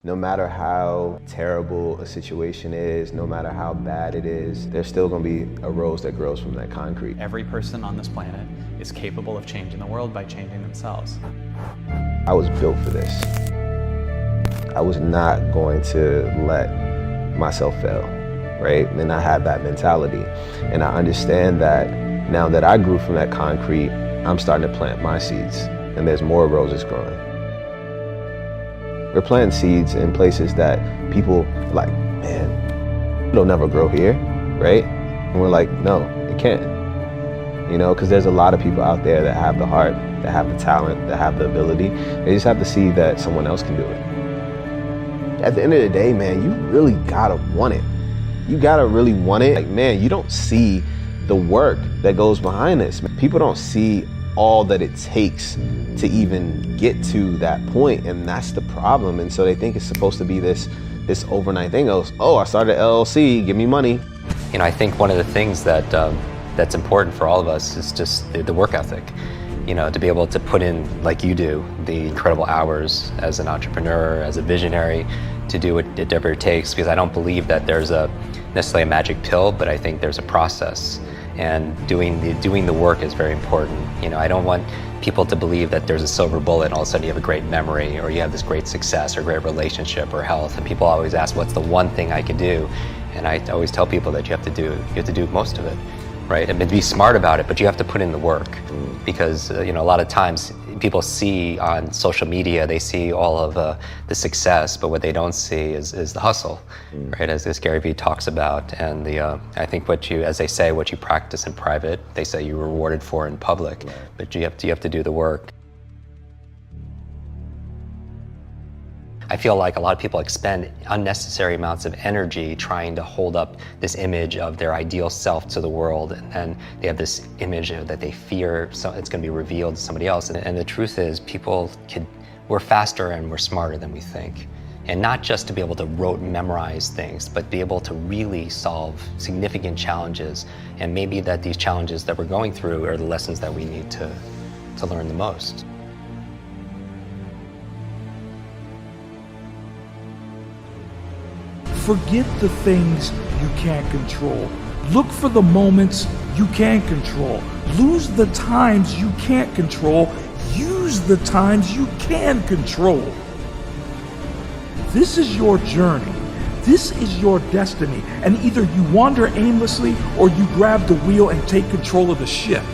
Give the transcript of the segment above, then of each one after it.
No matter how terrible a situation is, no matter how bad it is, there's still gonna be a rose that grows from that concrete. Every person on this planet is capable of changing the world by changing themselves. I was built for this. I was not going to let myself fail, right? And I had that mentality. And I understand that now that I grew from that concrete, I'm starting to plant my seeds, and there's more roses growing. We're planting seeds in places that people are like, man, it'll never grow here, right? And we're like, no, it can't. You know, because there's a lot of people out there that have the heart, that have the talent, that have the ability. They just have to see that someone else can do it. At the end of the day, man, you really gotta want it. You gotta really want it. Like, man, you don't see the work that goes behind this. People don't see all that it takes to even get to that point, and that's the problem. And so they think it's supposed to be this overnight thing. Oh, I started an LLC, give me money. You know, I think one of the things that that's important for all of us is just the work ethic. You know, to be able to put in, like you do, the incredible hours as an entrepreneur, as a visionary, to do whatever it takes, because I don't believe that there's necessarily a magic pill, but I think there's a process. And doing the work is very important. You know, I don't want people to believe that there's a silver bullet and all of a sudden you have a great memory, or you have this great success or great relationship or health. And people always ask, what's the one thing I can do? And I always tell people that you have to do most of it, right? And be smart about it, but you have to put in the work. Because you know, a lot of times people see on social media, they see all of the success, but what they don't see is the hustle, right? As Gary Vee talks about. And I think as they say, what you practice in private, they say you're rewarded for in public, right. But you have to do the work. I feel like a lot of people expend unnecessary amounts of energy trying to hold up this image of their ideal self to the world, and then they have this image that they fear it's going to be revealed to somebody else. And the truth is, we're faster and we're smarter than we think. And not just to be able to memorize things, but be able to really solve significant challenges. And maybe that these challenges that we're going through are the lessons that we need to learn the most. Forget the things you can't control. Look for the moments you can control. Lose the times you can't control. Use the times you can control. This is your journey. This is your destiny. And either you wander aimlessly or you grab the wheel and take control of the ship.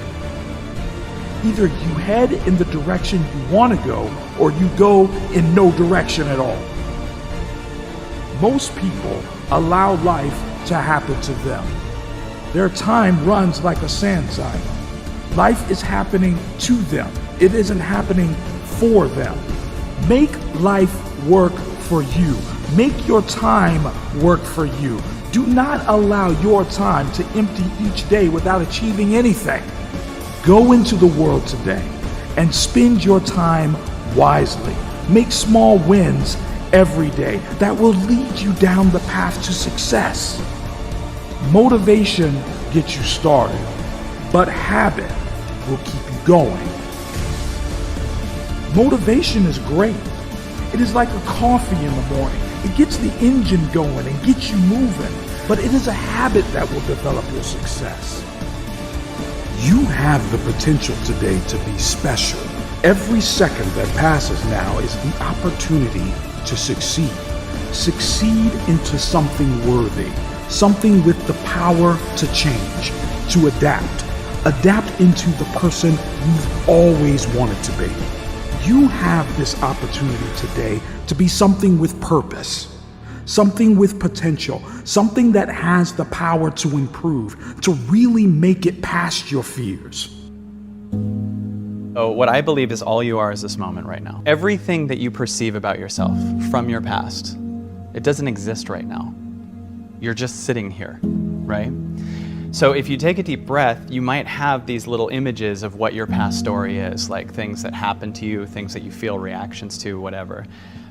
Either you head in the direction you want to go, or you go in no direction at all. Most people allow life to happen to them. Their time runs like a sand cycle. Life is happening to them. It isn't happening for them. Make life work for you. Make your time work for you. Do not allow your time to empty each day without achieving anything. Go into the world today and spend your time wisely. Make small wins every day that will lead you down the path to success. Motivation gets you started, but habit will keep you going. Motivation is great. It is like a coffee in the morning. It gets the engine going and gets you moving, but it is a habit that will develop your success. You have the potential today to be special. Every second that passes now is the opportunity to succeed. Succeed into something worthy, something with the power to change, to adapt. Adapt into the person you've always wanted to be. You have this opportunity today to be something with purpose, something with potential, something that has the power to improve, to really make it past your fears. So what I believe is all you are is this moment right now. Everything that you perceive about yourself from your past, it doesn't exist right now. You're just sitting here, right? So if you take a deep breath, you might have these little images of what your past story is, like things that happen to you, things that you feel reactions to, whatever.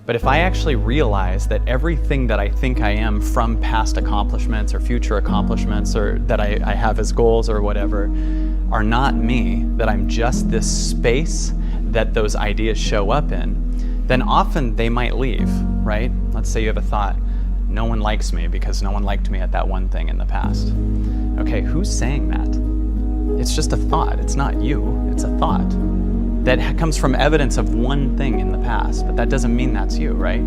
But if I actually realize that everything that I think I am from past accomplishments or future accomplishments, or that I have as goals or whatever, are not me, that I'm just this space that those ideas show up in, then often they might leave, right? Let's say you have a thought, no one likes me because no one liked me at that one thing in the past. Okay, who's saying that? It's just a thought. It's not you. It's a thought that comes from evidence of one thing in the past, but that doesn't mean that's you, right?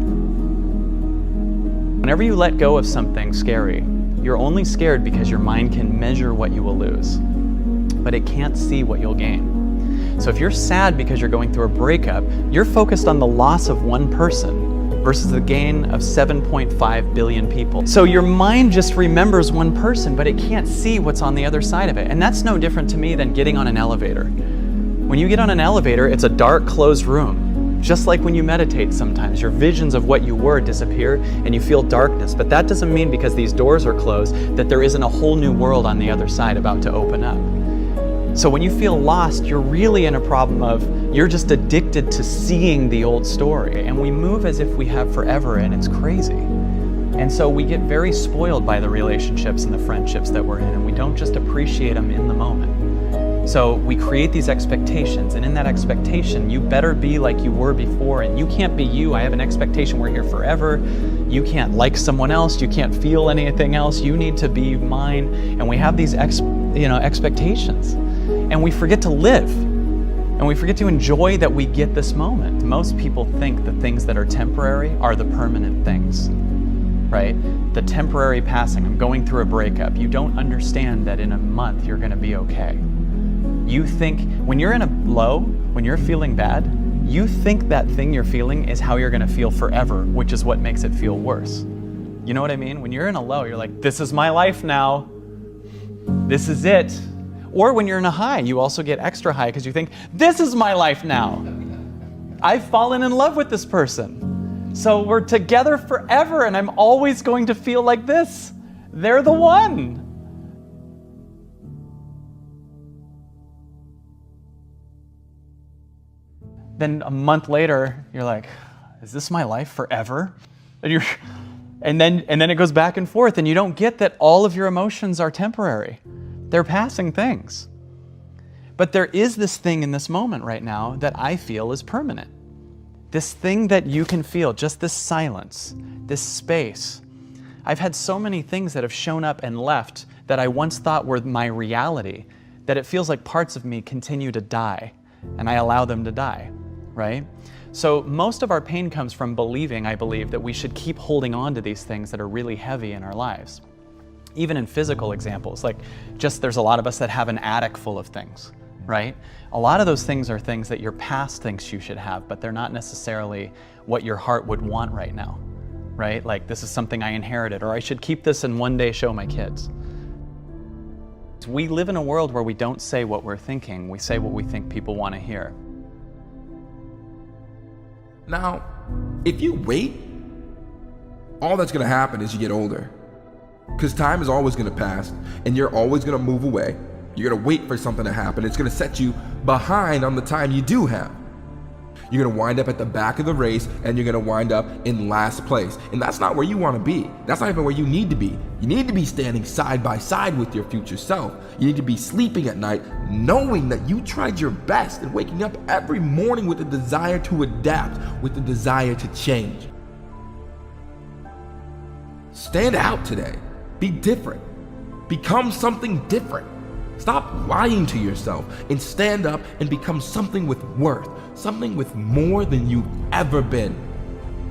Whenever you let go of something scary, you're only scared because your mind can measure what you will lose, but it can't see what you'll gain. So if you're sad because you're going through a breakup, you're focused on the loss of one person versus the gain of 7.5 billion people. So your mind just remembers one person, but it can't see what's on the other side of it. And that's no different to me than getting on an elevator. When you get on an elevator, it's a dark, closed room. Just like when you meditate sometimes, your visions of what you were disappear and you feel darkness. But that doesn't mean because these doors are closed that there isn't a whole new world on the other side about to open up. So when you feel lost, you're really in a problem of you're just addicted to seeing the old story. And we move as if we have forever, and it's crazy. And so we get very spoiled by the relationships and the friendships that we're in, and we don't just appreciate them in the moment. So we create these expectations, and in that expectation, you better be like you were before, and you can't be you. I have an expectation we're here forever. You can't like someone else. You can't feel anything else. You need to be mine. And we have these expectations, and we forget to live, and we forget to enjoy that we get this moment. Most people think the things that are temporary are the permanent things, right? The temporary passing. I'm going through a breakup. You don't understand that in a month you're going to be okay. You think when you're in a low, when you're feeling bad, you think that thing you're feeling is how you're going to feel forever, which is what makes it feel worse. You know what I mean? When you're in a low, you're like, this is my life now. This is it. Or when you're in a high, you also get extra high because you think, this is my life now. I've fallen in love with this person. So we're together forever and I'm always going to feel like this. They're the one. Then a month later, you're like, is this my life forever? And then it goes back and forth, and you don't get that all of your emotions are temporary. They're passing things. But there is this thing in this moment right now that I feel is permanent. This thing that you can feel, just this silence, this space. I've had so many things that have shown up and left that I once thought were my reality, that it feels like parts of me continue to die, and I allow them to die. Right? So most of our pain comes from believing, I believe, that we should keep holding on to these things that are really heavy in our lives. Even in physical examples, like just there's a lot of us that have an attic full of things, right? A lot of those things are things that your past thinks you should have, but they're not necessarily what your heart would want right now, right? Like this is something I inherited, or I should keep this and one day show my kids. We live in a world where we don't say what we're thinking, we say what we think people want to hear. Now, if you wait, all that's going to happen is you get older. Because time is always going to pass, and you're always going to move away. You're going to wait for something to happen. It's going to set you behind on the time you do have. You're going to wind up at the back of the race, and you're going to wind up in last place. And that's not where you want to be. That's not even where you need to be. You need to be standing side by side with your future self. You need to be sleeping at night knowing that you tried your best and waking up every morning with a desire to adapt, with the desire to change. Stand out today. Be different. Become something different. Stop lying to yourself and stand up and become something with worth, something with more than you've ever been.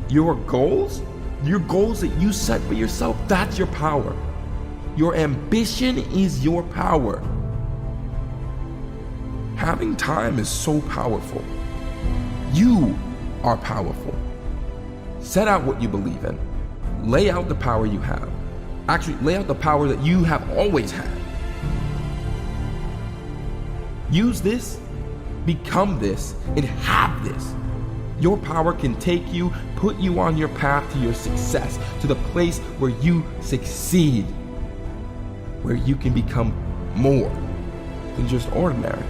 Your goals that you set for yourself, that's your power. Your ambition is your power. Having time is so powerful. You are powerful. Set out what you believe in. Lay out the power you have. Actually, lay out the power that you have always had. Use this, become this, and have this. Your power can take you, put you on your path to your success, to the place where you succeed, where you can become more than just ordinary.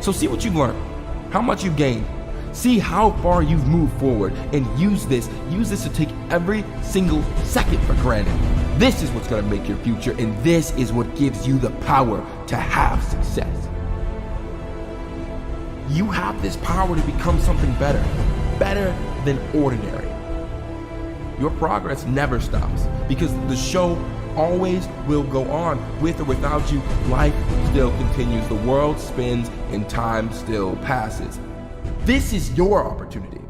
So see what you've learned, how much you've gained, see how far you've moved forward, and use this to take every single second for granted. This is what's going to make your future, and this is what gives you the power to have success. You have this power to become something better than ordinary. Your progress never stops because the show always will go on. With or without you, life still continues. The world spins and time still passes. This is your opportunity.